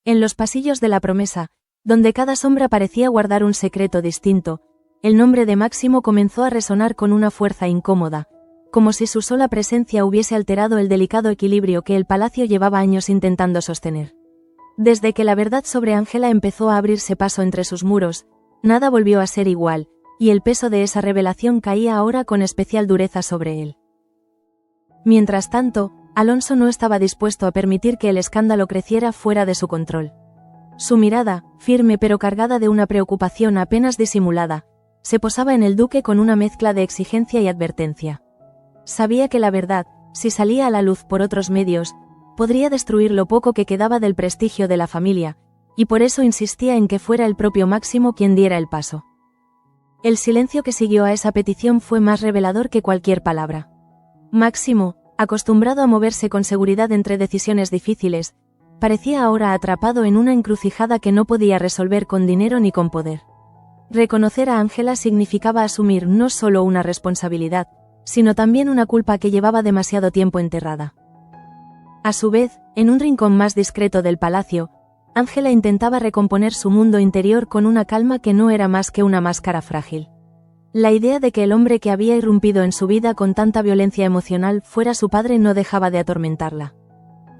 En los pasillos de la promesa, donde cada sombra parecía guardar un secreto distinto, el nombre de Máximo comenzó a resonar con una fuerza incómoda, como si su sola presencia hubiese alterado el delicado equilibrio que el palacio llevaba años intentando sostener. Desde que la verdad sobre Ángela empezó a abrirse paso entre sus muros, nada volvió a ser igual, y el peso de esa revelación caía ahora con especial dureza sobre él. Mientras tanto, Alonso no estaba dispuesto a permitir que el escándalo creciera fuera de su control. Su mirada, firme pero cargada de una preocupación apenas disimulada, se posaba en el duque con una mezcla de exigencia y advertencia. Sabía que la verdad, si salía a la luz por otros medios, podría destruir lo poco que quedaba del prestigio de la familia, y por eso insistía en que fuera el propio Máximo quien diera el paso. El silencio que siguió a esa petición fue más revelador que cualquier palabra. Máximo, acostumbrado a moverse con seguridad entre decisiones difíciles, parecía ahora atrapado en una encrucijada que no podía resolver con dinero ni con poder. Reconocer a Ángela significaba asumir no solo una responsabilidad, sino también una culpa que llevaba demasiado tiempo enterrada. A su vez, en un rincón más discreto del palacio, Ángela intentaba recomponer su mundo interior con una calma que no era más que una máscara frágil. La idea de que el hombre que había irrumpido en su vida con tanta violencia emocional fuera su padre no dejaba de atormentarla.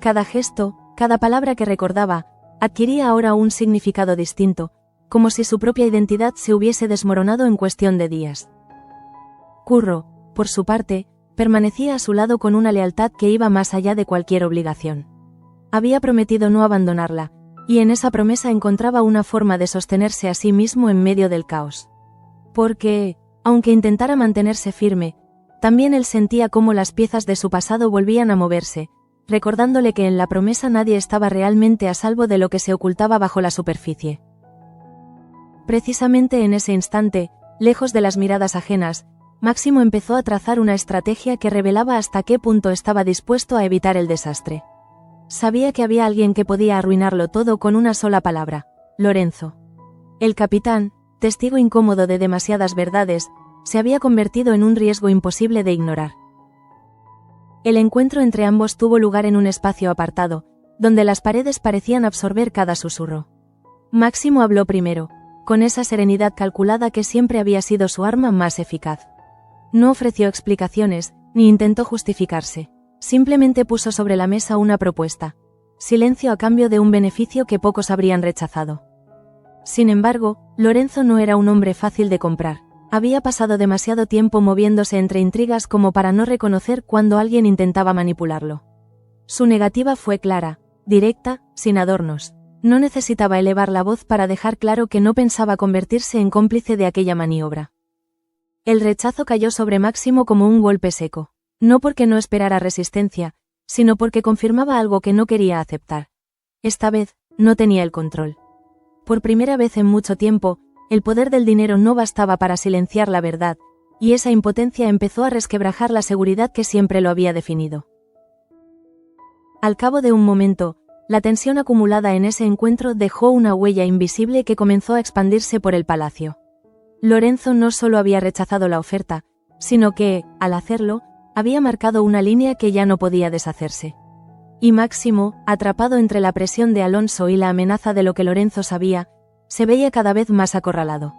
Cada gesto, cada palabra que recordaba, adquiría ahora un significado distinto, como si su propia identidad se hubiese desmoronado en cuestión de días. Curro, por su parte, permanecía a su lado con una lealtad que iba más allá de cualquier obligación. Había prometido no abandonarla, y en esa promesa encontraba una forma de sostenerse a sí mismo en medio del caos. Porque, aunque intentara mantenerse firme, también él sentía cómo las piezas de su pasado volvían a moverse, recordándole que en la promesa nadie estaba realmente a salvo de lo que se ocultaba bajo la superficie. Precisamente en ese instante, lejos de las miradas ajenas, Máximo empezó a trazar una estrategia que revelaba hasta qué punto estaba dispuesto a evitar el desastre. Sabía que había alguien que podía arruinarlo todo con una sola palabra: Lorenzo. El capitán, testigo incómodo de demasiadas verdades, se había convertido en un riesgo imposible de ignorar. El encuentro entre ambos tuvo lugar en un espacio apartado, donde las paredes parecían absorber cada susurro. Máximo habló primero, con esa serenidad calculada que siempre había sido su arma más eficaz. No ofreció explicaciones, ni intentó justificarse. Simplemente puso sobre la mesa una propuesta: silencio a cambio de un beneficio que pocos habrían rechazado. Sin embargo, Lorenzo no era un hombre fácil de comprar. Había pasado demasiado tiempo moviéndose entre intrigas como para no reconocer cuando alguien intentaba manipularlo. Su negativa fue clara, directa, sin adornos. No necesitaba elevar la voz para dejar claro que no pensaba convertirse en cómplice de aquella maniobra. El rechazo cayó sobre Máximo como un golpe seco. No porque no esperara resistencia, sino porque confirmaba algo que no quería aceptar. Esta vez, no tenía el control. Por primera vez en mucho tiempo, el poder del dinero no bastaba para silenciar la verdad, y esa impotencia empezó a resquebrajar la seguridad que siempre lo había definido. Al cabo de un momento, la tensión acumulada en ese encuentro dejó una huella invisible que comenzó a expandirse por el palacio. Lorenzo no solo había rechazado la oferta, sino que, al hacerlo, había marcado una línea que ya no podía deshacerse. Y Máximo, atrapado entre la presión de Alonso y la amenaza de lo que Lorenzo sabía, se veía cada vez más acorralado.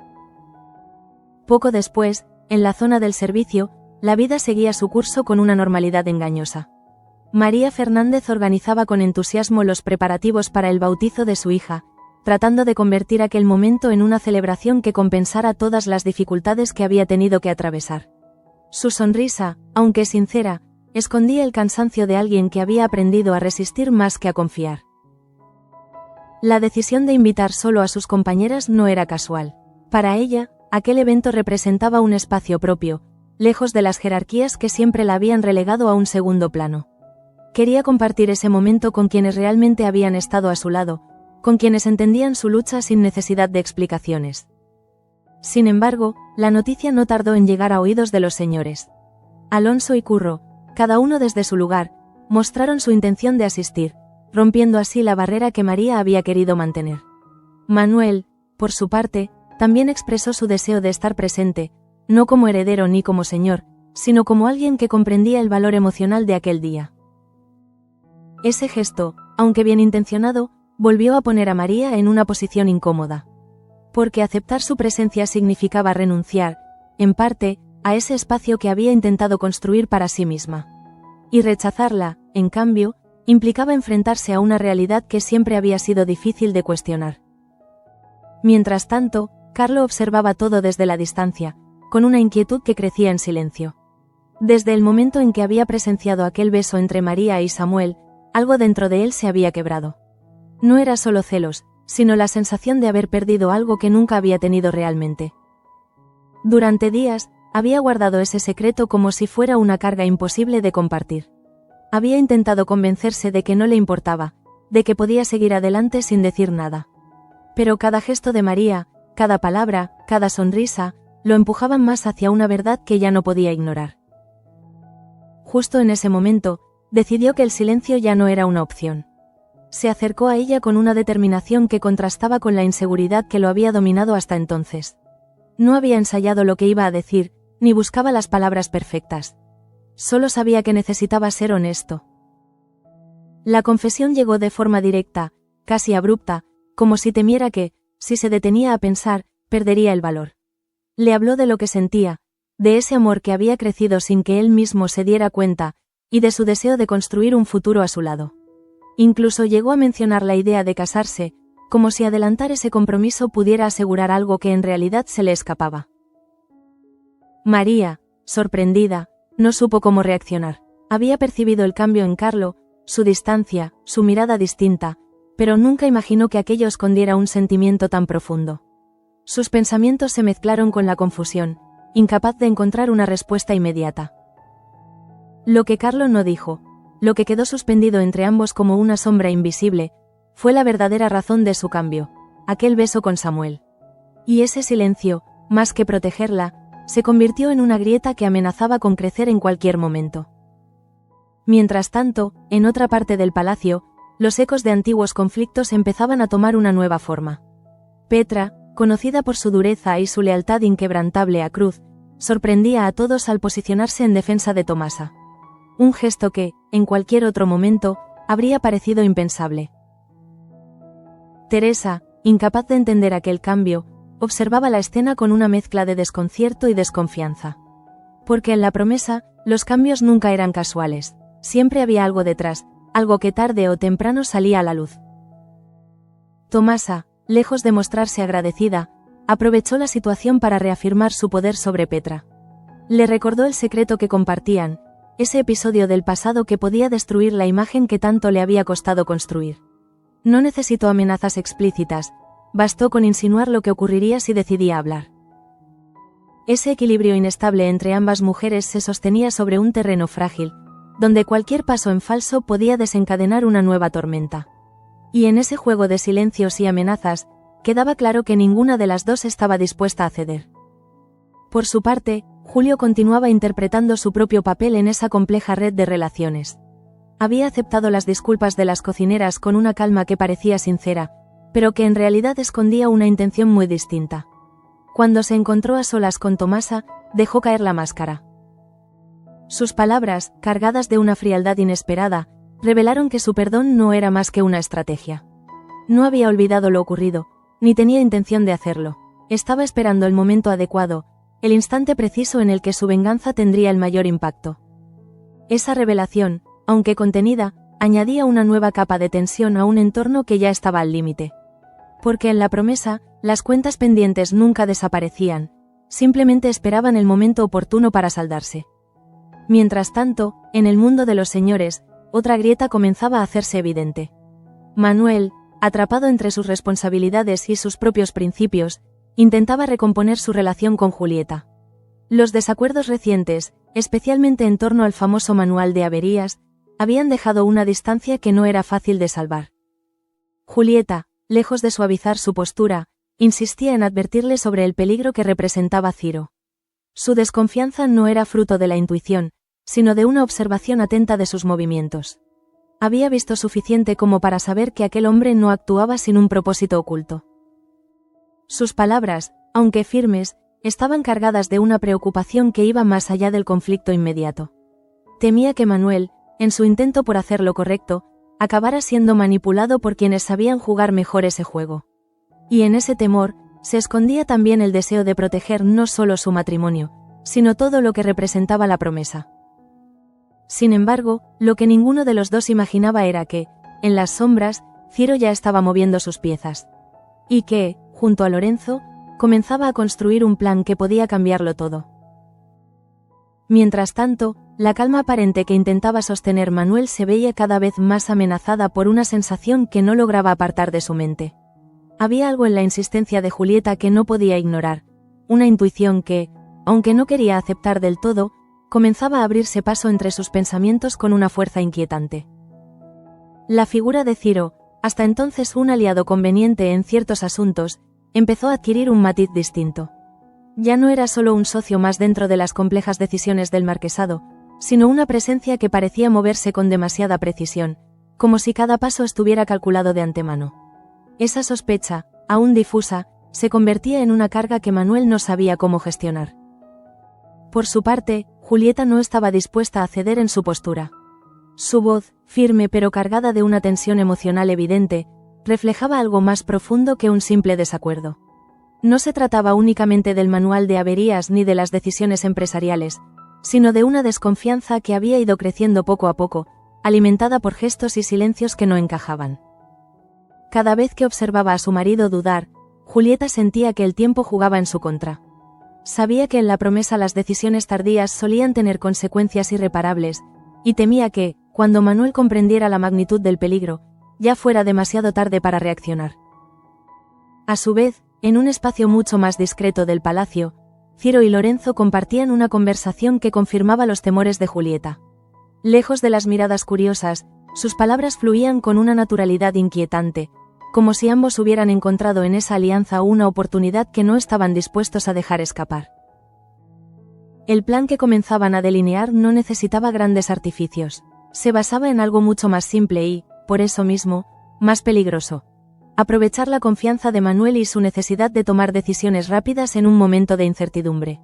Poco después, en la zona del servicio, la vida seguía su curso con una normalidad engañosa. María Fernández organizaba con entusiasmo los preparativos para el bautizo de su hija, tratando de convertir aquel momento en una celebración que compensara todas las dificultades que había tenido que atravesar. Su sonrisa, aunque sincera, escondía el cansancio de alguien que había aprendido a resistir más que a confiar. La decisión de invitar solo a sus compañeras no era casual. Para ella, aquel evento representaba un espacio propio, lejos de las jerarquías que siempre la habían relegado a un segundo plano. Quería compartir ese momento con quienes realmente habían estado a su lado, con quienes entendían su lucha sin necesidad de explicaciones. Sin embargo, la noticia no tardó en llegar a oídos de los señores. Alonso y Curro, cada uno desde su lugar, mostraron su intención de asistir, rompiendo así la barrera que María había querido mantener. Manuel, por su parte, también expresó su deseo de estar presente, no como heredero ni como señor, sino como alguien que comprendía el valor emocional de aquel día. Ese gesto, aunque bien intencionado, volvió a poner a María en una posición incómoda. Porque aceptar su presencia significaba renunciar, en parte, a ese espacio que había intentado construir para sí misma. Y rechazarla, en cambio, implicaba enfrentarse a una realidad que siempre había sido difícil de cuestionar. Mientras tanto, Carlo observaba todo desde la distancia, con una inquietud que crecía en silencio. Desde el momento en que había presenciado aquel beso entre María y Samuel, algo dentro de él se había quebrado. No era solo celos, sino la sensación de haber perdido algo que nunca había tenido realmente. Durante días, había guardado ese secreto como si fuera una carga imposible de compartir. Había intentado convencerse de que no le importaba, de que podía seguir adelante sin decir nada. Pero cada gesto de María, cada palabra, cada sonrisa, lo empujaban más hacia una verdad que ya no podía ignorar. Justo en ese momento, decidió que el silencio ya no era una opción. Se acercó a ella con una determinación que contrastaba con la inseguridad que lo había dominado hasta entonces. No había ensayado lo que iba a decir, ni buscaba las palabras perfectas. Solo sabía que necesitaba ser honesto. La confesión llegó de forma directa, casi abrupta, como si temiera que, si se detenía a pensar, perdería el valor. Le habló de lo que sentía, de ese amor que había crecido sin que él mismo se diera cuenta, y de su deseo de construir un futuro a su lado. Incluso llegó a mencionar la idea de casarse, como si adelantar ese compromiso pudiera asegurar algo que en realidad se le escapaba. María, sorprendida, no supo cómo reaccionar. Había percibido el cambio en Carlo, su distancia, su mirada distinta, pero nunca imaginó que aquello escondiera un sentimiento tan profundo. Sus pensamientos se mezclaron con la confusión, incapaz de encontrar una respuesta inmediata. Lo que Carlo no dijo, lo que quedó suspendido entre ambos como una sombra invisible, fue la verdadera razón de su cambio, aquel beso con Samuel. Y ese silencio, más que protegerla, se convirtió en una grieta que amenazaba con crecer en cualquier momento. Mientras tanto, en otra parte del palacio, los ecos de antiguos conflictos empezaban a tomar una nueva forma. Petra, conocida por su dureza y su lealtad inquebrantable a Cruz, sorprendía a todos al posicionarse en defensa de Tomasa. Un gesto que, en cualquier otro momento, habría parecido impensable. Teresa, incapaz de entender aquel cambio, observaba la escena con una mezcla de desconcierto y desconfianza. Porque en la promesa, los cambios nunca eran casuales, siempre había algo detrás, algo que tarde o temprano salía a la luz. Tomasa, lejos de mostrarse agradecida, aprovechó la situación para reafirmar su poder sobre Petra. Le recordó el secreto que compartían, ese episodio del pasado que podía destruir la imagen que tanto le había costado construir. No necesitó amenazas explícitas, bastó con insinuar lo que ocurriría si decidía hablar. Ese equilibrio inestable entre ambas mujeres se sostenía sobre un terreno frágil, donde cualquier paso en falso podía desencadenar una nueva tormenta. Y en ese juego de silencios y amenazas, quedaba claro que ninguna de las dos estaba dispuesta a ceder. Por su parte, Julio continuaba interpretando su propio papel en esa compleja red de relaciones. Había aceptado las disculpas de las cocineras con una calma que parecía sincera, pero que en realidad escondía una intención muy distinta. Cuando se encontró a solas con Tomasa, dejó caer la máscara. Sus palabras, cargadas de una frialdad inesperada, revelaron que su perdón no era más que una estrategia. No había olvidado lo ocurrido, ni tenía intención de hacerlo. Estaba esperando el momento adecuado, el instante preciso en el que su venganza tendría el mayor impacto. Esa revelación, aunque contenida, añadía una nueva capa de tensión a un entorno que ya estaba al límite. Porque en la promesa, las cuentas pendientes nunca desaparecían, simplemente esperaban el momento oportuno para saldarse. Mientras tanto, en el mundo de los señores, otra grieta comenzaba a hacerse evidente. Manuel, atrapado entre sus responsabilidades y sus propios principios, intentaba recomponer su relación con Julieta. Los desacuerdos recientes, especialmente en torno al famoso manual de averías, habían dejado una distancia que no era fácil de salvar. Julieta, lejos de suavizar su postura, insistía en advertirle sobre el peligro que representaba Ciro. Su desconfianza no era fruto de la intuición, sino de una observación atenta de sus movimientos. Había visto suficiente como para saber que aquel hombre no actuaba sin un propósito oculto. Sus palabras, aunque firmes, estaban cargadas de una preocupación que iba más allá del conflicto inmediato. Temía que Manuel, en su intento por hacer lo correcto, acabara siendo manipulado por quienes sabían jugar mejor ese juego. Y en ese temor, se escondía también el deseo de proteger no solo su matrimonio, sino todo lo que representaba la promesa. Sin embargo, lo que ninguno de los dos imaginaba era que, en las sombras, Ciro ya estaba moviendo sus piezas. Y que, junto a Lorenzo, comenzaba a construir un plan que podía cambiarlo todo. Mientras tanto, la calma aparente que intentaba sostener Manuel se veía cada vez más amenazada por una sensación que no lograba apartar de su mente. Había algo en la insistencia de Julieta que no podía ignorar, una intuición que, aunque no quería aceptar del todo, comenzaba a abrirse paso entre sus pensamientos con una fuerza inquietante. La figura de Ciro, hasta entonces un aliado conveniente en ciertos asuntos, empezó a adquirir un matiz distinto. Ya no era solo un socio más dentro de las complejas decisiones del marquesado, sino una presencia que parecía moverse con demasiada precisión, como si cada paso estuviera calculado de antemano. Esa sospecha, aún difusa, se convertía en una carga que Manuel no sabía cómo gestionar. Por su parte, Julieta no estaba dispuesta a ceder en su postura. Su voz, firme pero cargada de una tensión emocional evidente, reflejaba algo más profundo que un simple desacuerdo. No se trataba únicamente del manual de averías ni de las decisiones empresariales, sino de una desconfianza que había ido creciendo poco a poco, alimentada por gestos y silencios que no encajaban. Cada vez que observaba a su marido dudar, Julieta sentía que el tiempo jugaba en su contra. Sabía que en la promesa las decisiones tardías solían tener consecuencias irreparables, y temía que, cuando Manuel comprendiera la magnitud del peligro, ya fuera demasiado tarde para reaccionar. A su vez, en un espacio mucho más discreto del palacio, Ciro y Lorenzo compartían una conversación que confirmaba los temores de Julieta. Lejos de las miradas curiosas, sus palabras fluían con una naturalidad inquietante, como si ambos hubieran encontrado en esa alianza una oportunidad que no estaban dispuestos a dejar escapar. El plan que comenzaban a delinear no necesitaba grandes artificios. Se basaba en algo mucho más simple y, por eso mismo, más peligroso. Aprovechar la confianza de Manuel y su necesidad de tomar decisiones rápidas en un momento de incertidumbre.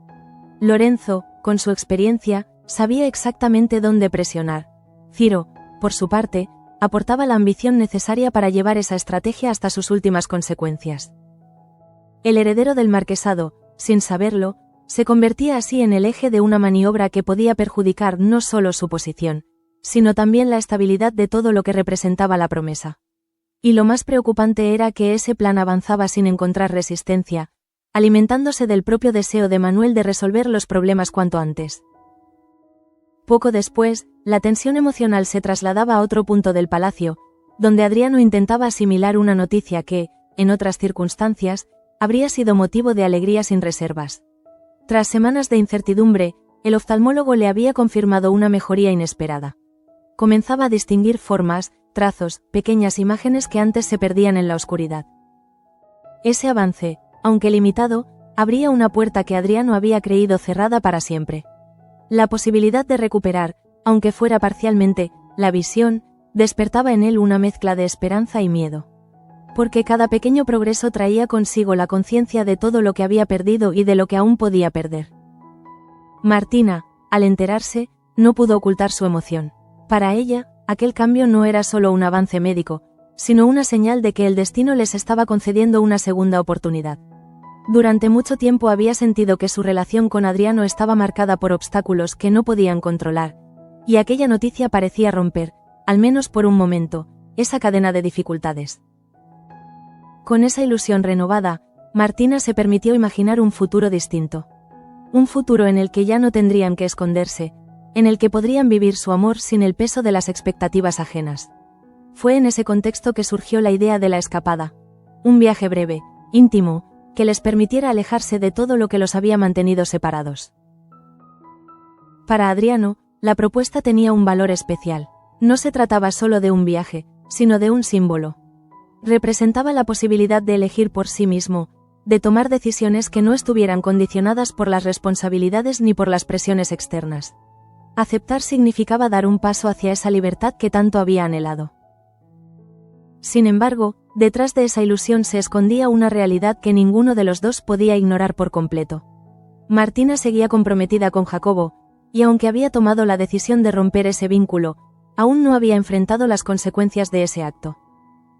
Lorenzo, con su experiencia, sabía exactamente dónde presionar. Ciro, por su parte, aportaba la ambición necesaria para llevar esa estrategia hasta sus últimas consecuencias. El heredero del marquesado, sin saberlo, se convertía así en el eje de una maniobra que podía perjudicar no solo su posición, sino también la estabilidad de todo lo que representaba la promesa. Y lo más preocupante era que ese plan avanzaba sin encontrar resistencia, alimentándose del propio deseo de Manuel de resolver los problemas cuanto antes. Poco después, la tensión emocional se trasladaba a otro punto del palacio, donde Adriano intentaba asimilar una noticia que, en otras circunstancias, habría sido motivo de alegría sin reservas. Tras semanas de incertidumbre, el oftalmólogo le había confirmado una mejoría inesperada. Comenzaba a distinguir formas, trazos, pequeñas imágenes que antes se perdían en la oscuridad. Ese avance, aunque limitado, abría una puerta que Adriano había creído cerrada para siempre. La posibilidad de recuperar, aunque fuera parcialmente, la visión, despertaba en él una mezcla de esperanza y miedo. Porque cada pequeño progreso traía consigo la conciencia de todo lo que había perdido y de lo que aún podía perder. Martina, al enterarse, no pudo ocultar su emoción. Para ella, aquel cambio no era solo un avance médico, sino una señal de que el destino les estaba concediendo una segunda oportunidad. Durante mucho tiempo había sentido que su relación con Adriano estaba marcada por obstáculos que no podían controlar, y aquella noticia parecía romper, al menos por un momento, esa cadena de dificultades. Con esa ilusión renovada, Martina se permitió imaginar un futuro distinto. Un futuro en el que ya no tendrían que esconderse, en el que podrían vivir su amor sin el peso de las expectativas ajenas. Fue en ese contexto que surgió la idea de la escapada. Un viaje breve, íntimo, que les permitiera alejarse de todo lo que los había mantenido separados. Para Adriano, la propuesta tenía un valor especial. No se trataba solo de un viaje, sino de un símbolo. Representaba la posibilidad de elegir por sí mismo, de tomar decisiones que no estuvieran condicionadas por las responsabilidades ni por las presiones externas. Aceptar significaba dar un paso hacia esa libertad que tanto había anhelado. Sin embargo, detrás de esa ilusión se escondía una realidad que ninguno de los dos podía ignorar por completo. Martina seguía comprometida con Jacobo, y aunque había tomado la decisión de romper ese vínculo, aún no había enfrentado las consecuencias de ese acto.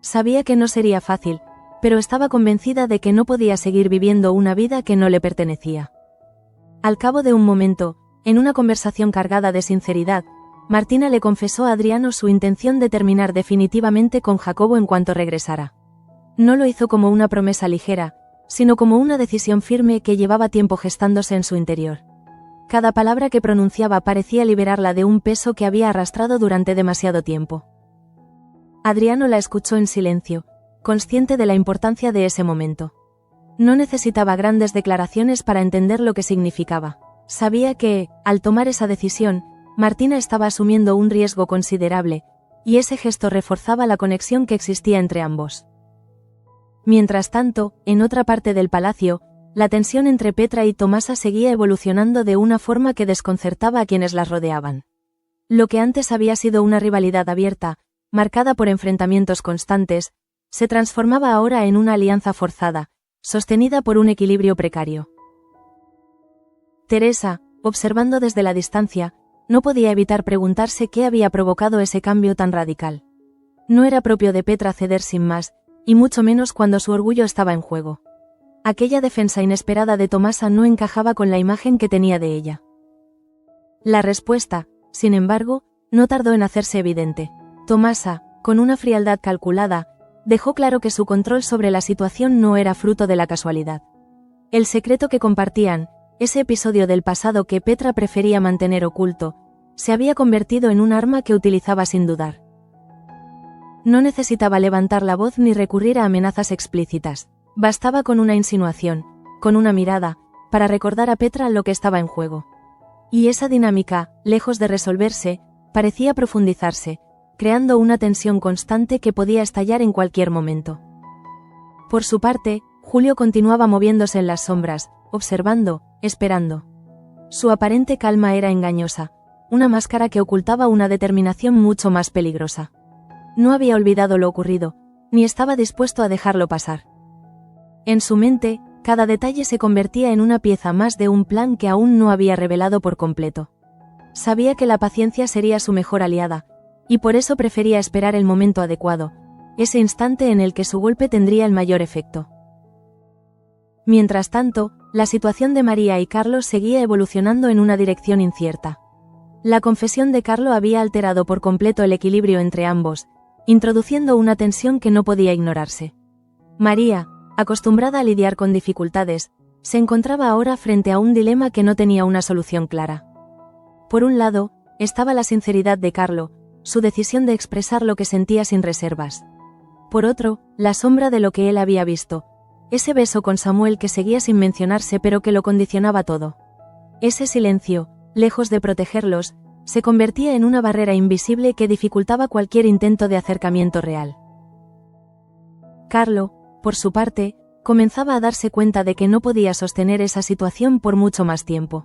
Sabía que no sería fácil, pero estaba convencida de que no podía seguir viviendo una vida que no le pertenecía. Al cabo de un momento, en una conversación cargada de sinceridad, Martina le confesó a Adriano su intención de terminar definitivamente con Jacobo en cuanto regresara. No lo hizo como una promesa ligera, sino como una decisión firme que llevaba tiempo gestándose en su interior. Cada palabra que pronunciaba parecía liberarla de un peso que había arrastrado durante demasiado tiempo. Adriano la escuchó en silencio, consciente de la importancia de ese momento. No necesitaba grandes declaraciones para entender lo que significaba. Sabía que, al tomar esa decisión, Martina estaba asumiendo un riesgo considerable, y ese gesto reforzaba la conexión que existía entre ambos. Mientras tanto, en otra parte del palacio, la tensión entre Petra y Tomasa seguía evolucionando de una forma que desconcertaba a quienes las rodeaban. Lo que antes había sido una rivalidad abierta, marcada por enfrentamientos constantes, se transformaba ahora en una alianza forzada, sostenida por un equilibrio precario. Teresa, observando desde la distancia, no podía evitar preguntarse qué había provocado ese cambio tan radical. No era propio de Petra ceder sin más, y mucho menos cuando su orgullo estaba en juego. Aquella defensa inesperada de Tomasa no encajaba con la imagen que tenía de ella. La respuesta, sin embargo, no tardó en hacerse evidente. Tomasa, con una frialdad calculada, dejó claro que su control sobre la situación no era fruto de la casualidad. El secreto que compartían, ese episodio del pasado que Petra prefería mantener oculto, se había convertido en un arma que utilizaba sin dudar. No necesitaba levantar la voz ni recurrir a amenazas explícitas. Bastaba con una insinuación, con una mirada, para recordar a Petra lo que estaba en juego. Y esa dinámica, lejos de resolverse, parecía profundizarse, creando una tensión constante que podía estallar en cualquier momento. Por su parte, Julio continuaba moviéndose en las sombras, observando, esperando. Su aparente calma era engañosa, una máscara que ocultaba una determinación mucho más peligrosa. No había olvidado lo ocurrido, ni estaba dispuesto a dejarlo pasar. En su mente, cada detalle se convertía en una pieza más de un plan que aún no había revelado por completo. Sabía que la paciencia sería su mejor aliada, y por eso prefería esperar el momento adecuado, ese instante en el que su golpe tendría el mayor efecto. Mientras tanto, la situación de María y Carlos seguía evolucionando en una dirección incierta. La confesión de Carlos había alterado por completo el equilibrio entre ambos, introduciendo una tensión que no podía ignorarse. María, acostumbrada a lidiar con dificultades, se encontraba ahora frente a un dilema que no tenía una solución clara. Por un lado, estaba la sinceridad de Carlo, su decisión de expresar lo que sentía sin reservas. Por otro, la sombra de lo que él había visto, ese beso con Samuel que seguía sin mencionarse pero que lo condicionaba todo. Ese silencio, lejos de protegerlos, se convertía en una barrera invisible que dificultaba cualquier intento de acercamiento real. Carlo, por su parte, comenzaba a darse cuenta de que no podía sostener esa situación por mucho más tiempo.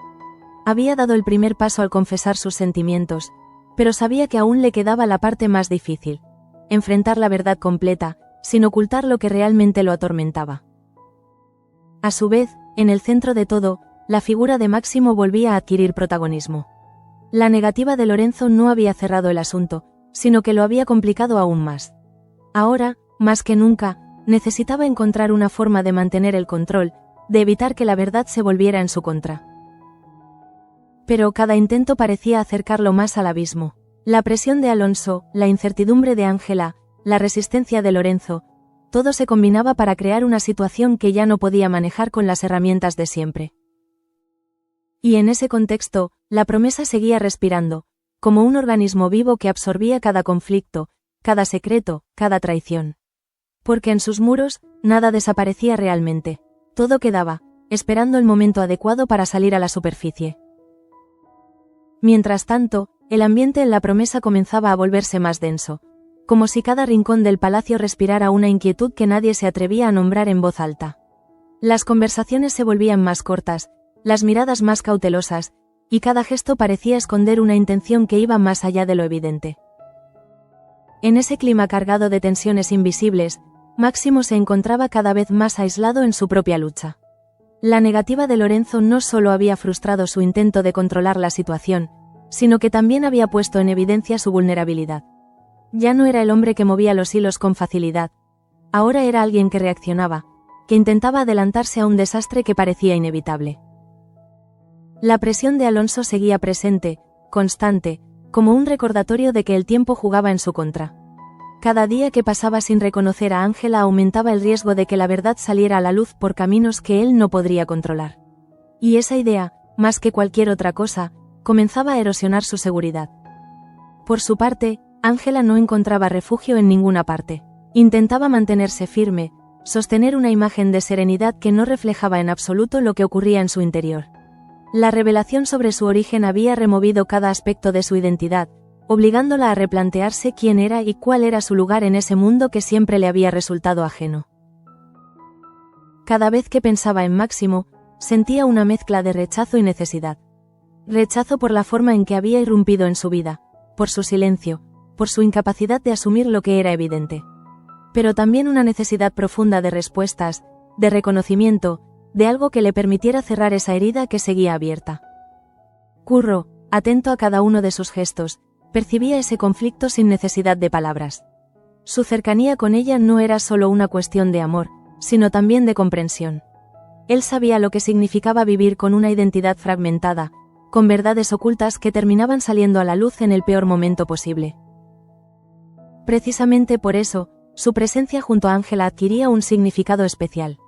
Había dado el primer paso al confesar sus sentimientos, pero sabía que aún le quedaba la parte más difícil: enfrentar la verdad completa, sin ocultar lo que realmente lo atormentaba. A su vez, en el centro de todo, la figura de Máximo volvía a adquirir protagonismo. La negativa de Lorenzo no había cerrado el asunto, sino que lo había complicado aún más. Ahora, más que nunca, necesitaba encontrar una forma de mantener el control, de evitar que la verdad se volviera en su contra. Pero cada intento parecía acercarlo más al abismo. La presión de Alonso, la incertidumbre de Ángela, la resistencia de Lorenzo, todo se combinaba para crear una situación que ya no podía manejar con las herramientas de siempre. Y en ese contexto, la promesa seguía respirando, como un organismo vivo que absorbía cada conflicto, cada secreto, cada traición. Porque en sus muros, nada desaparecía realmente. Todo quedaba, esperando el momento adecuado para salir a la superficie. Mientras tanto, el ambiente en la promesa comenzaba a volverse más denso, como si cada rincón del palacio respirara una inquietud que nadie se atrevía a nombrar en voz alta. Las conversaciones se volvían más cortas, las miradas más cautelosas, y cada gesto parecía esconder una intención que iba más allá de lo evidente. En ese clima cargado de tensiones invisibles, Máximo se encontraba cada vez más aislado en su propia lucha. La negativa de Lorenzo no solo había frustrado su intento de controlar la situación, sino que también había puesto en evidencia su vulnerabilidad. Ya no era el hombre que movía los hilos con facilidad. Ahora era alguien que reaccionaba, que intentaba adelantarse a un desastre que parecía inevitable. La presión de Alonso seguía presente, constante, como un recordatorio de que el tiempo jugaba en su contra. Cada día que pasaba sin reconocer a Ángela aumentaba el riesgo de que la verdad saliera a la luz por caminos que él no podría controlar. Y esa idea, más que cualquier otra cosa, comenzaba a erosionar su seguridad. Por su parte, Ángela no encontraba refugio en ninguna parte. Intentaba mantenerse firme, sostener una imagen de serenidad que no reflejaba en absoluto lo que ocurría en su interior. La revelación sobre su origen había removido cada aspecto de su identidad, obligándola a replantearse quién era y cuál era su lugar en ese mundo que siempre le había resultado ajeno. Cada vez que pensaba en Máximo, sentía una mezcla de rechazo y necesidad. Rechazo por la forma en que había irrumpido en su vida, por su silencio, por su incapacidad de asumir lo que era evidente. Pero también una necesidad profunda de respuestas, de reconocimiento, de algo que le permitiera cerrar esa herida que seguía abierta. Curro, atento a cada uno de sus gestos, percibía ese conflicto sin necesidad de palabras. Su cercanía con ella no era solo una cuestión de amor, sino también de comprensión. Él sabía lo que significaba vivir con una identidad fragmentada, con verdades ocultas que terminaban saliendo a la luz en el peor momento posible. Precisamente por eso, su presencia junto a Ángela adquiría un significado especial.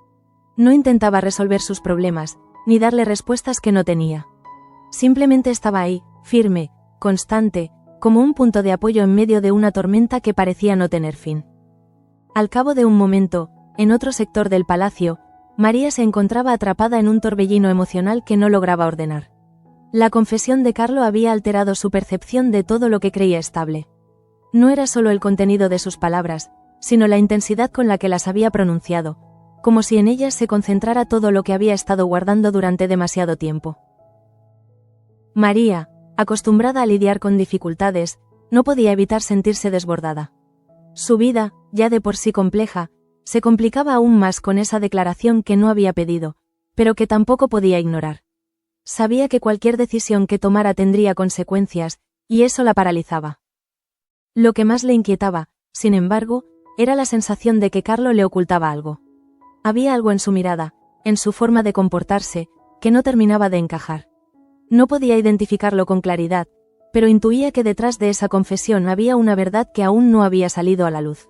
No intentaba resolver sus problemas, ni darle respuestas que no tenía. Simplemente estaba ahí, firme, constante, como un punto de apoyo en medio de una tormenta que parecía no tener fin. Al cabo de un momento, en otro sector del palacio, María se encontraba atrapada en un torbellino emocional que no lograba ordenar. La confesión de Carlo había alterado su percepción de todo lo que creía estable. No era solo el contenido de sus palabras, sino la intensidad con la que las había pronunciado, como si en ellas se concentrara todo lo que había estado guardando durante demasiado tiempo. María, acostumbrada a lidiar con dificultades, no podía evitar sentirse desbordada. Su vida, ya de por sí compleja, se complicaba aún más con esa declaración que no había pedido, pero que tampoco podía ignorar. Sabía que cualquier decisión que tomara tendría consecuencias, y eso la paralizaba. Lo que más le inquietaba, sin embargo, era la sensación de que Carlo le ocultaba algo. Había algo en su mirada, en su forma de comportarse, que no terminaba de encajar. No podía identificarlo con claridad, pero intuía que detrás de esa confesión había una verdad que aún no había salido a la luz.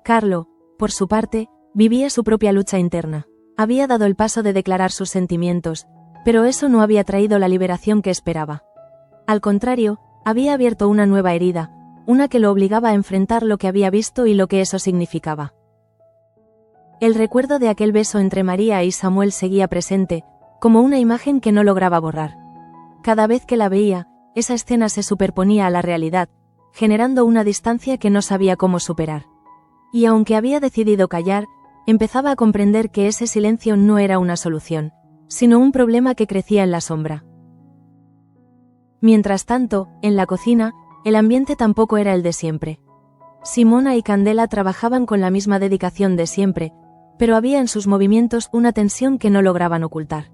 Carlo, por su parte, vivía su propia lucha interna. Había dado el paso de declarar sus sentimientos, pero eso no había traído la liberación que esperaba. Al contrario, había abierto una nueva herida, una que lo obligaba a enfrentar lo que había visto y lo que eso significaba. El recuerdo de aquel beso entre María y Samuel seguía presente, como una imagen que no lograba borrar. Cada vez que la veía, esa escena se superponía a la realidad, generando una distancia que no sabía cómo superar. Y aunque había decidido callar, empezaba a comprender que ese silencio no era una solución, sino un problema que crecía en la sombra. Mientras tanto, en la cocina, el ambiente tampoco era el de siempre. Simona y Candela trabajaban con la misma dedicación de siempre, pero había en sus movimientos una tensión que no lograban ocultar.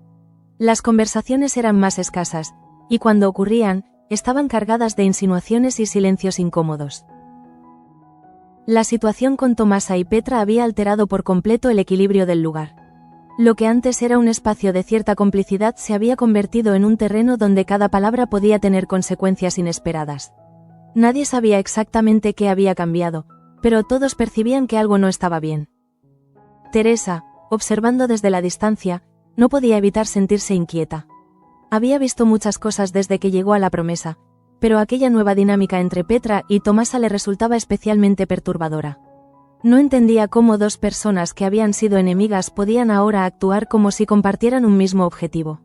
Las conversaciones eran más escasas, y cuando ocurrían, estaban cargadas de insinuaciones y silencios incómodos. La situación con Tomasa y Petra había alterado por completo el equilibrio del lugar. Lo que antes era un espacio de cierta complicidad se había convertido en un terreno donde cada palabra podía tener consecuencias inesperadas. Nadie sabía exactamente qué había cambiado, pero todos percibían que algo no estaba bien. Teresa, observando desde la distancia, no podía evitar sentirse inquieta. Había visto muchas cosas desde que llegó a la promesa, pero aquella nueva dinámica entre Petra y Tomasa le resultaba especialmente perturbadora. No entendía cómo dos personas que habían sido enemigas podían ahora actuar como si compartieran un mismo objetivo.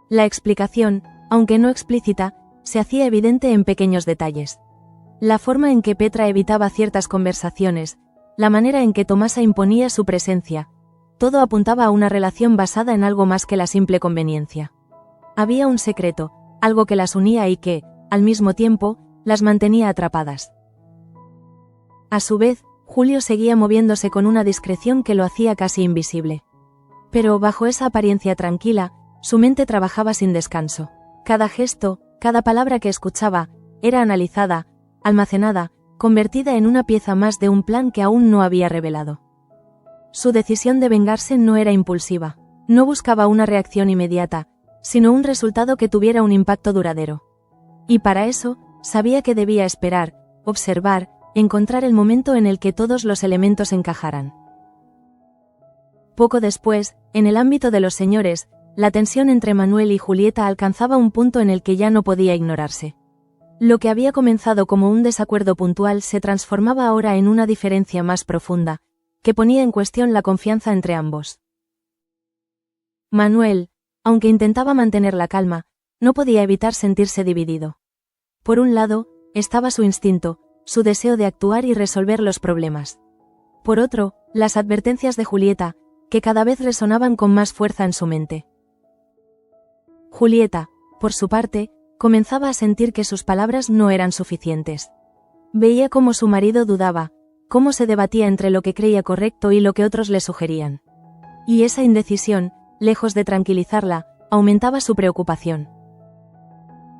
La explicación, aunque no explícita, se hacía evidente en pequeños detalles. La forma en que Petra evitaba ciertas conversaciones, la manera en que Tomasa imponía su presencia, todo apuntaba a una relación basada en algo más que la simple conveniencia. Había un secreto, algo que las unía y que, al mismo tiempo, las mantenía atrapadas. A su vez, Julio seguía moviéndose con una discreción que lo hacía casi invisible. Pero bajo esa apariencia tranquila, su mente trabajaba sin descanso. Cada gesto, Cada palabra que escuchaba era analizada, almacenada, convertida en una pieza más de un plan que aún no había revelado. Su decisión de vengarse no era impulsiva. No buscaba una reacción inmediata, sino un resultado que tuviera un impacto duradero. Y para eso, sabía que debía esperar, observar, encontrar el momento en el que todos los elementos encajaran. Poco después, en el ámbito de los señores, la tensión entre Manuel y Julieta alcanzaba un punto en el que ya no podía ignorarse. Lo que había comenzado como un desacuerdo puntual se transformaba ahora en una diferencia más profunda, que ponía en cuestión la confianza entre ambos. Manuel, aunque intentaba mantener la calma, no podía evitar sentirse dividido. Por un lado, estaba su instinto, su deseo de actuar y resolver los problemas. Por otro, las advertencias de Julieta, que cada vez resonaban con más fuerza en su mente. Julieta, por su parte, comenzaba a sentir que sus palabras no eran suficientes. Veía cómo su marido dudaba, cómo se debatía entre lo que creía correcto y lo que otros le sugerían. Y esa indecisión, lejos de tranquilizarla, aumentaba su preocupación.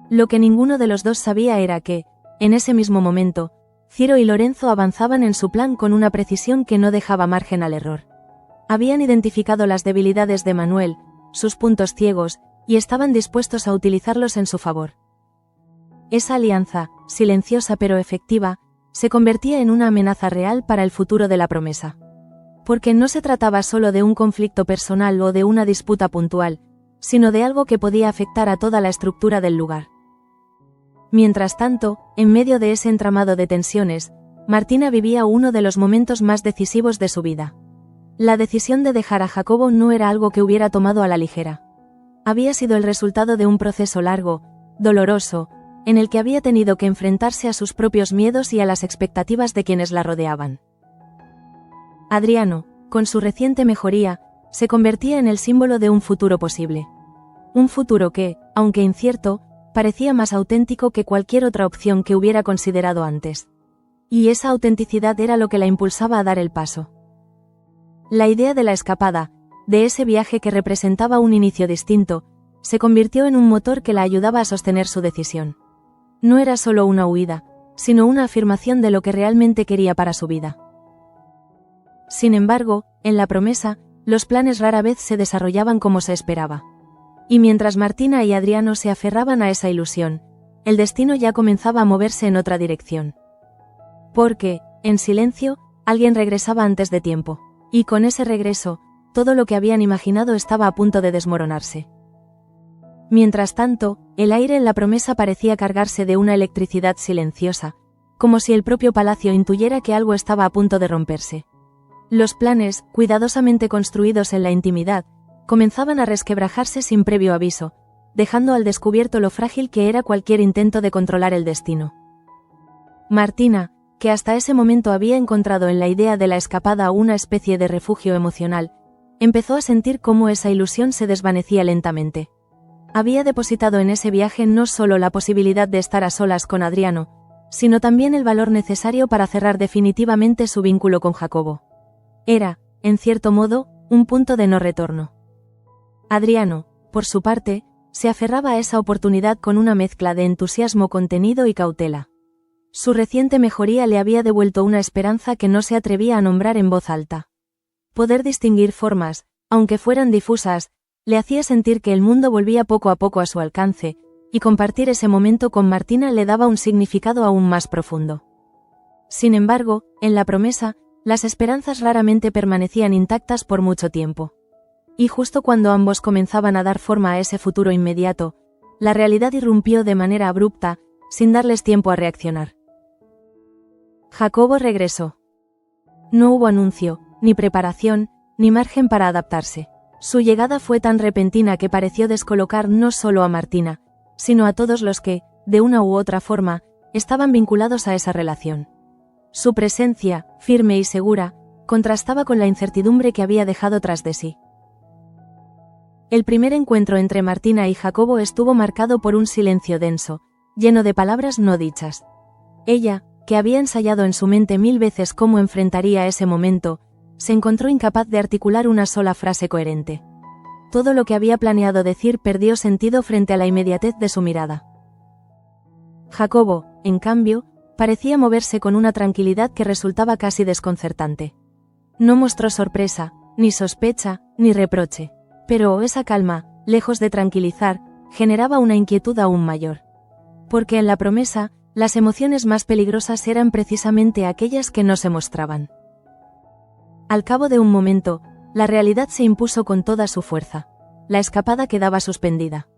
Lo que ninguno de los dos sabía era que, en ese mismo momento, Ciro y Lorenzo avanzaban en su plan con una precisión que no dejaba margen al error. Habían identificado las debilidades de Manuel, sus puntos ciegos, y estaban dispuestos a utilizarlos en su favor. Esa alianza, silenciosa pero efectiva, se convertía en una amenaza real para el futuro de la promesa. Porque no se trataba solo de un conflicto personal o de una disputa puntual, sino de algo que podía afectar a toda la estructura del lugar. Mientras tanto, en medio de ese entramado de tensiones, Martina vivía uno de los momentos más decisivos de su vida. La decisión de dejar a Jacobo no era algo que hubiera tomado a la ligera. Había sido el resultado de un proceso largo, doloroso, en el que había tenido que enfrentarse a sus propios miedos y a las expectativas de quienes la rodeaban. Adriano, con su reciente mejoría, se convertía en el símbolo de un futuro posible. Un futuro que, aunque incierto, parecía más auténtico que cualquier otra opción que hubiera considerado antes. Y esa autenticidad era lo que la impulsaba a dar el paso. La idea de la escapada, de ese viaje que representaba un inicio distinto, se convirtió en un motor que la ayudaba a sostener su decisión. No era solo una huida, sino una afirmación de lo que realmente quería para su vida. Sin embargo, en la promesa, los planes rara vez se desarrollaban como se esperaba. Y mientras Martina y Adriano se aferraban a esa ilusión, el destino ya comenzaba a moverse en otra dirección. Porque, en silencio, alguien regresaba antes de tiempo. Y con ese regreso, todo lo que habían imaginado estaba a punto de desmoronarse. Mientras tanto, el aire en la promesa parecía cargarse de una electricidad silenciosa, como si el propio palacio intuyera que algo estaba a punto de romperse. Los planes, cuidadosamente construidos en la intimidad, comenzaban a resquebrajarse sin previo aviso, dejando al descubierto lo frágil que era cualquier intento de controlar el destino. Martina, que hasta ese momento había encontrado en la idea de la escapada una especie de refugio emocional, empezó a sentir cómo esa ilusión se desvanecía lentamente. Había depositado en ese viaje no solo la posibilidad de estar a solas con Adriano, sino también el valor necesario para cerrar definitivamente su vínculo con Jacobo. Era, en cierto modo, un punto de no retorno. Adriano, por su parte, se aferraba a esa oportunidad con una mezcla de entusiasmo contenido y cautela. Su reciente mejoría le había devuelto una esperanza que no se atrevía a nombrar en voz alta. Poder distinguir formas, aunque fueran difusas, le hacía sentir que el mundo volvía poco a poco a su alcance, y compartir ese momento con Martina le daba un significado aún más profundo. Sin embargo, en la promesa, las esperanzas raramente permanecían intactas por mucho tiempo. Y justo cuando ambos comenzaban a dar forma a ese futuro inmediato, la realidad irrumpió de manera abrupta, sin darles tiempo a reaccionar. Jacobo regresó. No hubo anuncio, ni preparación, ni margen para adaptarse. Su llegada fue tan repentina que pareció descolocar no solo a Martina, sino a todos los que, de una u otra forma, estaban vinculados a esa relación. Su presencia, firme y segura, contrastaba con la incertidumbre que había dejado tras de sí. El primer encuentro entre Martina y Jacobo estuvo marcado por un silencio denso, lleno de palabras no dichas. Ella, que había ensayado en su mente 1000 veces cómo enfrentaría ese momento, se encontró incapaz de articular una sola frase coherente. Todo lo que había planeado decir perdió sentido frente a la inmediatez de su mirada. Jacobo, en cambio, parecía moverse con una tranquilidad que resultaba casi desconcertante. No mostró sorpresa, ni sospecha, ni reproche. Pero esa calma, lejos de tranquilizar, generaba una inquietud aún mayor. Porque en la promesa, las emociones más peligrosas eran precisamente aquellas que no se mostraban. Al cabo de un momento, la realidad se impuso con toda su fuerza. La escapada quedaba suspendida.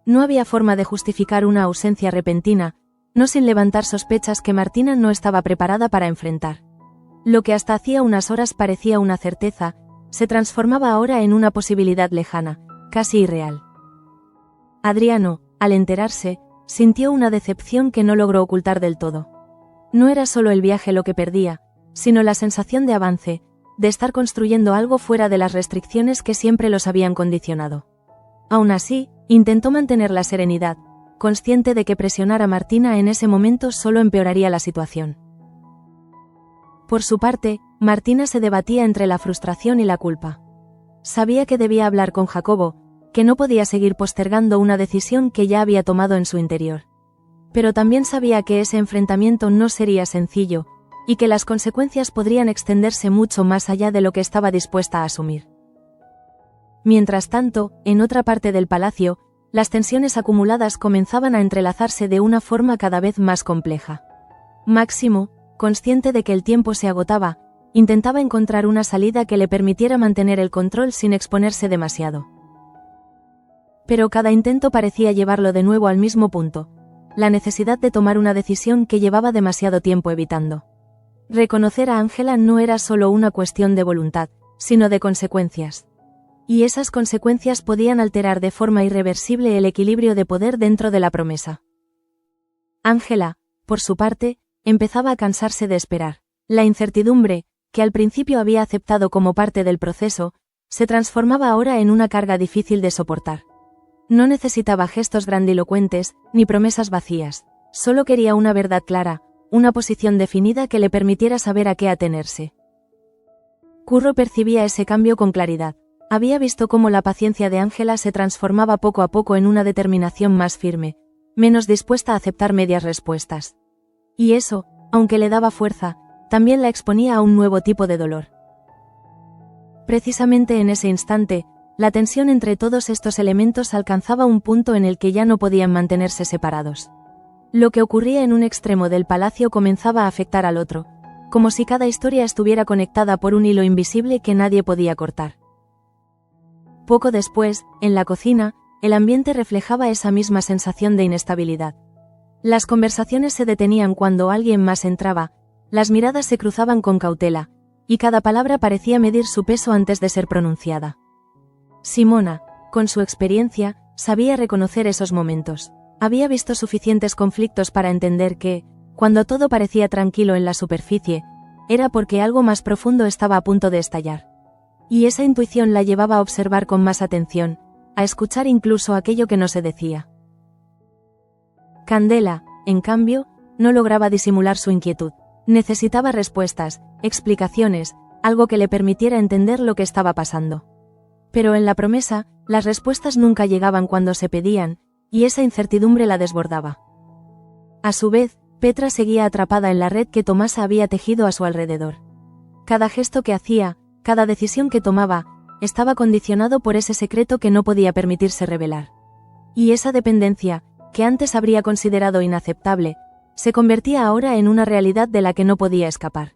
No había forma de justificar una ausencia repentina, no sin levantar sospechas que Martina no estaba preparada para enfrentar. Lo que hasta hacía unas horas parecía una certeza, se transformaba ahora en una posibilidad lejana, casi irreal. Adriano, al enterarse, sintió una decepción que no logró ocultar del todo. No era solo el viaje lo que perdía, sino la sensación de avance, de estar construyendo algo fuera de las restricciones que siempre los habían condicionado. Aún así, intentó mantener la serenidad, consciente de que presionar a Martina en ese momento solo empeoraría la situación. Por su parte, Martina se debatía entre la frustración y la culpa. Sabía que debía hablar con Jacobo, que no podía seguir postergando una decisión que ya había tomado en su interior. Pero también sabía que ese enfrentamiento no sería sencillo, y que las consecuencias podrían extenderse mucho más allá de lo que estaba dispuesta a asumir. Mientras tanto, en otra parte del palacio, las tensiones acumuladas comenzaban a entrelazarse de una forma cada vez más compleja. Máximo, consciente de que el tiempo se agotaba, intentaba encontrar una salida que le permitiera mantener el control sin exponerse demasiado. Pero cada intento parecía llevarlo de nuevo al mismo punto, la necesidad de tomar una decisión que llevaba demasiado tiempo evitando. Reconocer a Ángela no era solo una cuestión de voluntad, sino de consecuencias. Y esas consecuencias podían alterar de forma irreversible el equilibrio de poder dentro de la promesa. Ángela, por su parte, empezaba a cansarse de esperar. La incertidumbre, que al principio había aceptado como parte del proceso, se transformaba ahora en una carga difícil de soportar. No necesitaba gestos grandilocuentes, ni promesas vacías. Solo quería una verdad clara, una posición definida que le permitiera saber a qué atenerse. Curro percibía ese cambio con claridad. Había visto cómo la paciencia de Ángela se transformaba poco a poco en una determinación más firme, menos dispuesta a aceptar medias respuestas. Y eso, aunque le daba fuerza, también la exponía a un nuevo tipo de dolor. Precisamente en ese instante, la tensión entre todos estos elementos alcanzaba un punto en el que ya no podían mantenerse separados. Lo que ocurría en un extremo del palacio comenzaba a afectar al otro, como si cada historia estuviera conectada por un hilo invisible que nadie podía cortar. Poco después, en la cocina, el ambiente reflejaba esa misma sensación de inestabilidad. Las conversaciones se detenían cuando alguien más entraba, las miradas se cruzaban con cautela, y cada palabra parecía medir su peso antes de ser pronunciada. Simona, con su experiencia, sabía reconocer esos momentos. Había visto suficientes conflictos para entender que, cuando todo parecía tranquilo en la superficie, era porque algo más profundo estaba a punto de estallar. Y esa intuición la llevaba a observar con más atención, a escuchar incluso aquello que no se decía. Candela, en cambio, no lograba disimular su inquietud. Necesitaba respuestas, explicaciones, algo que le permitiera entender lo que estaba pasando. Pero en la promesa, las respuestas nunca llegaban cuando se pedían, y esa incertidumbre la desbordaba. A su vez, Petra seguía atrapada en la red que Tomasa había tejido a su alrededor. Cada gesto que hacía, cada decisión que tomaba, estaba condicionado por ese secreto que no podía permitirse revelar. Y esa dependencia, que antes habría considerado inaceptable, se convertía ahora en una realidad de la que no podía escapar.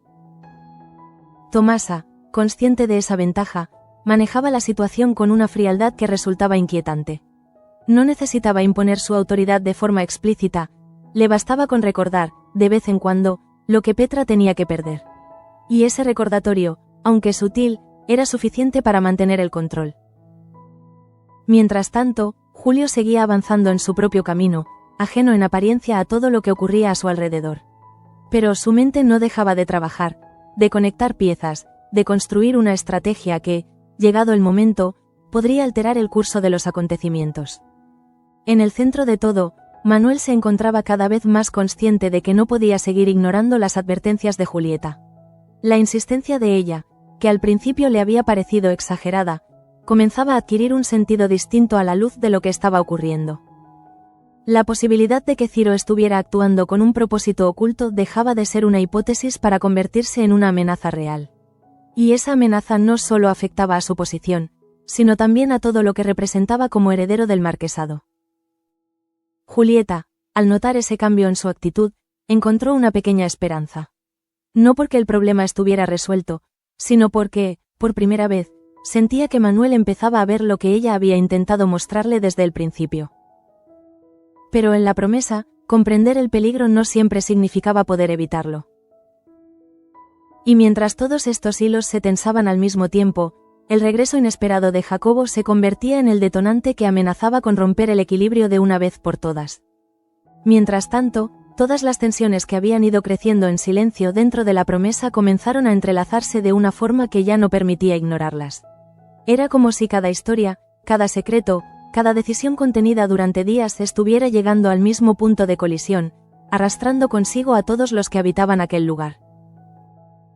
Tomasa, consciente de esa ventaja, manejaba la situación con una frialdad que resultaba inquietante. No necesitaba imponer su autoridad de forma explícita, le bastaba con recordar, de vez en cuando, lo que Petra tenía que perder. Y ese recordatorio, aunque sutil, era suficiente para mantener el control. Mientras tanto, Julio seguía avanzando en su propio camino, ajeno en apariencia a todo lo que ocurría a su alrededor. Pero su mente no dejaba de trabajar, de conectar piezas, de construir una estrategia que, llegado el momento, podría alterar el curso de los acontecimientos. En el centro de todo, Manuel se encontraba cada vez más consciente de que no podía seguir ignorando las advertencias de Julieta. La insistencia de ella, que al principio le había parecido exagerada, comenzaba a adquirir un sentido distinto a la luz de lo que estaba ocurriendo. La posibilidad de que Ciro estuviera actuando con un propósito oculto dejaba de ser una hipótesis para convertirse en una amenaza real. Y esa amenaza no solo afectaba a su posición, sino también a todo lo que representaba como heredero del marquesado. Julieta, al notar ese cambio en su actitud, encontró una pequeña esperanza. No porque el problema estuviera resuelto, sino porque, por primera vez, sentía que Manuel empezaba a ver lo que ella había intentado mostrarle desde el principio. Pero en la promesa, comprender el peligro no siempre significaba poder evitarlo. Y mientras todos estos hilos se tensaban al mismo tiempo, el regreso inesperado de Jacobo se convertía en el detonante que amenazaba con romper el equilibrio de una vez por todas. Mientras tanto, todas las tensiones que habían ido creciendo en silencio dentro de la promesa comenzaron a entrelazarse de una forma que ya no permitía ignorarlas. Era como si cada historia, cada secreto, cada decisión contenida durante días estuviera llegando al mismo punto de colisión, arrastrando consigo a todos los que habitaban aquel lugar.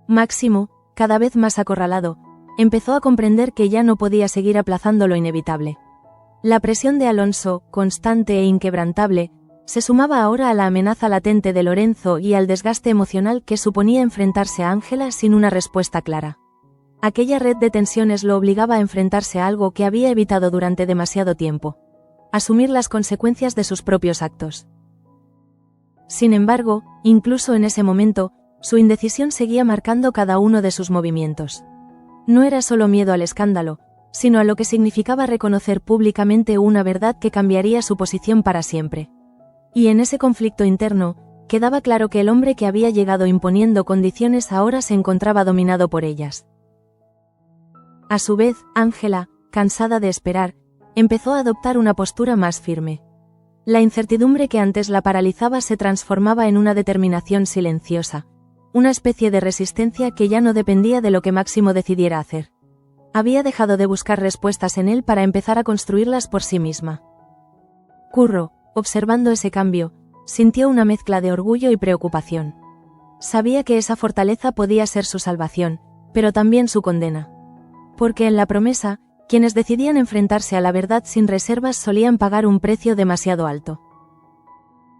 Máximo, cada vez más acorralado, empezó a comprender que ya no podía seguir aplazando lo inevitable. La presión de Alonso, constante e inquebrantable, se sumaba ahora a la amenaza latente de Lorenzo y al desgaste emocional que suponía enfrentarse a Ángela sin una respuesta clara. Aquella red de tensiones lo obligaba a enfrentarse a algo que había evitado durante demasiado tiempo: asumir las consecuencias de sus propios actos. Sin embargo, incluso en ese momento, su indecisión seguía marcando cada uno de sus movimientos. No era solo miedo al escándalo, sino a lo que significaba reconocer públicamente una verdad que cambiaría su posición para siempre. Y en ese conflicto interno, quedaba claro que el hombre que había llegado imponiendo condiciones ahora se encontraba dominado por ellas. A su vez, Ángela, cansada de esperar, empezó a adoptar una postura más firme. La incertidumbre que antes la paralizaba se transformaba en una determinación silenciosa, una especie de resistencia que ya no dependía de lo que Máximo decidiera hacer. Había dejado de buscar respuestas en él para empezar a construirlas por sí misma. Curro, observando ese cambio, sintió una mezcla de orgullo y preocupación. Sabía que esa fortaleza podía ser su salvación, pero también su condena. Porque en la promesa, quienes decidían enfrentarse a la verdad sin reservas solían pagar un precio demasiado alto.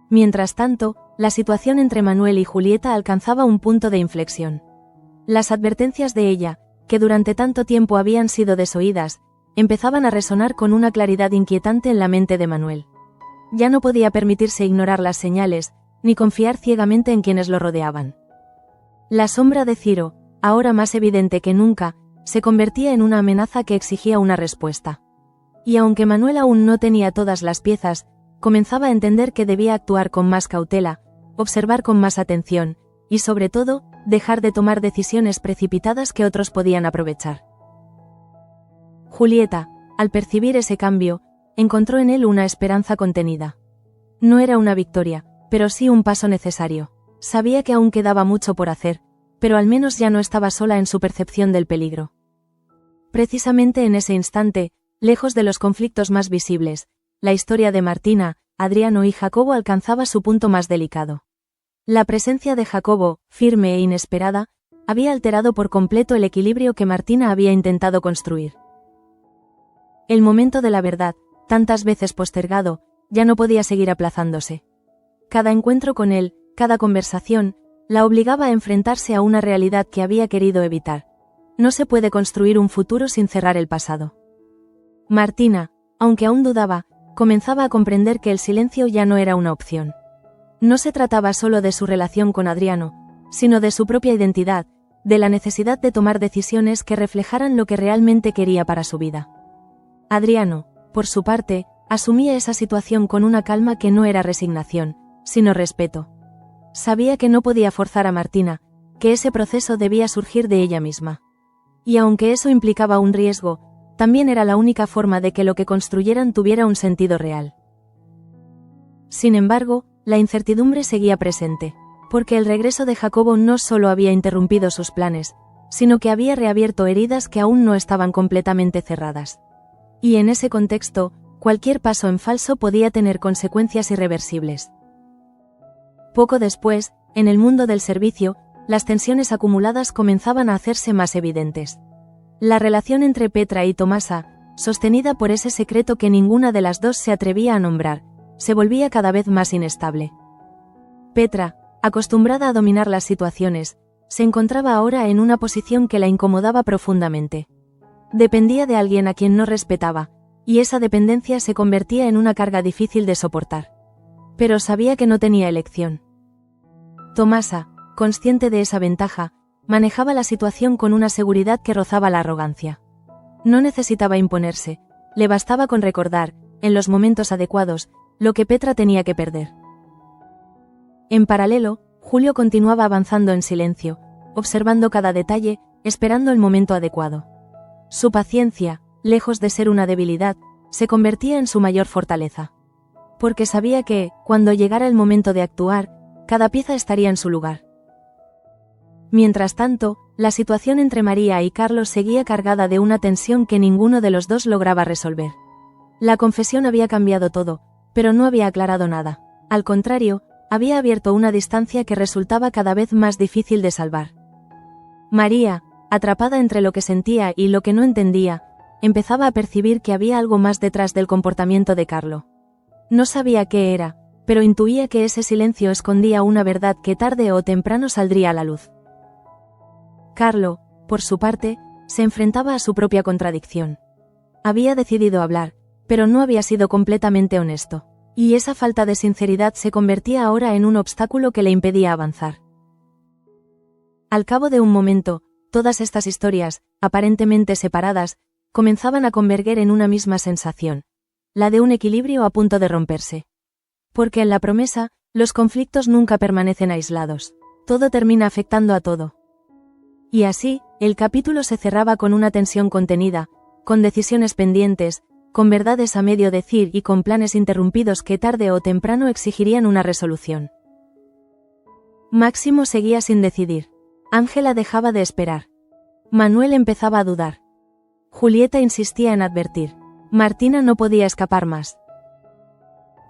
Mientras tanto, la situación entre Manuel y Julieta alcanzaba un punto de inflexión. Las advertencias de ella, que durante tanto tiempo habían sido desoídas, empezaban a resonar con una claridad inquietante en la mente de Manuel. Ya no podía permitirse ignorar las señales, ni confiar ciegamente en quienes lo rodeaban. La sombra de Ciro, ahora más evidente que nunca, se convertía en una amenaza que exigía una respuesta. Y aunque Manuel aún no tenía todas las piezas, comenzaba a entender que debía actuar con más cautela, observar con más atención, y sobre todo, dejar de tomar decisiones precipitadas que otros podían aprovechar. Julieta, al percibir ese cambio, encontró en él una esperanza contenida. No era una victoria, pero sí un paso necesario. Sabía que aún quedaba mucho por hacer, pero al menos ya no estaba sola en su percepción del peligro. Precisamente en ese instante, lejos de los conflictos más visibles, la historia de Martina, Adriano y Jacobo alcanzaba su punto más delicado. La presencia de Jacobo, firme e inesperada, había alterado por completo el equilibrio que Martina había intentado construir. El momento de la verdad, tantas veces postergado, ya no podía seguir aplazándose. Cada encuentro con él, cada conversación, la obligaba a enfrentarse a una realidad que había querido evitar. No se puede construir un futuro sin cerrar el pasado. Martina, aunque aún dudaba, comenzaba a comprender que el silencio ya no era una opción. No se trataba solo de su relación con Adriano, sino de su propia identidad, de la necesidad de tomar decisiones que reflejaran lo que realmente quería para su vida. Adriano, por su parte, asumía esa situación con una calma que no era resignación, sino respeto. Sabía que no podía forzar a Martina, que ese proceso debía surgir de ella misma. Y aunque eso implicaba un riesgo, también era la única forma de que lo que construyeran tuviera un sentido real. Sin embargo, la incertidumbre seguía presente, porque el regreso de Jacobo no solo había interrumpido sus planes, sino que había reabierto heridas que aún no estaban completamente cerradas. Y en ese contexto, cualquier paso en falso podía tener consecuencias irreversibles. Poco después, en el mundo del servicio, las tensiones acumuladas comenzaban a hacerse más evidentes. La relación entre Petra y Tomasa, sostenida por ese secreto que ninguna de las dos se atrevía a nombrar, se volvía cada vez más inestable. Petra, acostumbrada a dominar las situaciones, se encontraba ahora en una posición que la incomodaba profundamente. Dependía de alguien a quien no respetaba, y esa dependencia se convertía en una carga difícil de soportar. Pero sabía que no tenía elección. Tomasa, consciente de esa ventaja, manejaba la situación con una seguridad que rozaba la arrogancia. No necesitaba imponerse, le bastaba con recordar, en los momentos adecuados, lo que Petra tenía que perder. En paralelo, Julio continuaba avanzando en silencio, observando cada detalle, esperando el momento adecuado. Su paciencia, lejos de ser una debilidad, se convertía en su mayor fortaleza. Porque sabía que, cuando llegara el momento de actuar, cada pieza estaría en su lugar. Mientras tanto, la situación entre María y Carlos seguía cargada de una tensión que ninguno de los dos lograba resolver. La confesión había cambiado todo, pero no había aclarado nada. Al contrario, había abierto una distancia que resultaba cada vez más difícil de salvar. María, atrapada entre lo que sentía y lo que no entendía, empezaba a percibir que había algo más detrás del comportamiento de Carlo. No sabía qué era, pero intuía que ese silencio escondía una verdad que tarde o temprano saldría a la luz. Carlo, por su parte, se enfrentaba a su propia contradicción. Había decidido hablar, pero no había sido completamente honesto, y esa falta de sinceridad se convertía ahora en un obstáculo que le impedía avanzar. Al cabo de un momento, todas estas historias, aparentemente separadas, comenzaban a converger en una misma sensación, la de un equilibrio a punto de romperse. Porque en la promesa, los conflictos nunca permanecen aislados. Todo termina afectando a todo. Y así, el capítulo se cerraba con una tensión contenida, con decisiones pendientes, con verdades a medio decir y con planes interrumpidos que tarde o temprano exigirían una resolución. Máximo seguía sin decidir. Ángela dejaba de esperar. Manuel empezaba a dudar. Julieta insistía en advertir. Martina no podía escapar más.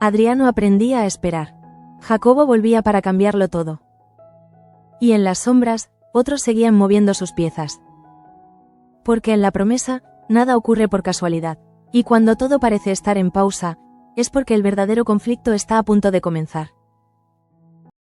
Adriano aprendía a esperar. Jacobo volvía para cambiarlo todo. Y en las sombras, otros seguían moviendo sus piezas. Porque en la promesa, nada ocurre por casualidad. Y cuando todo parece estar en pausa, es porque el verdadero conflicto está a punto de comenzar.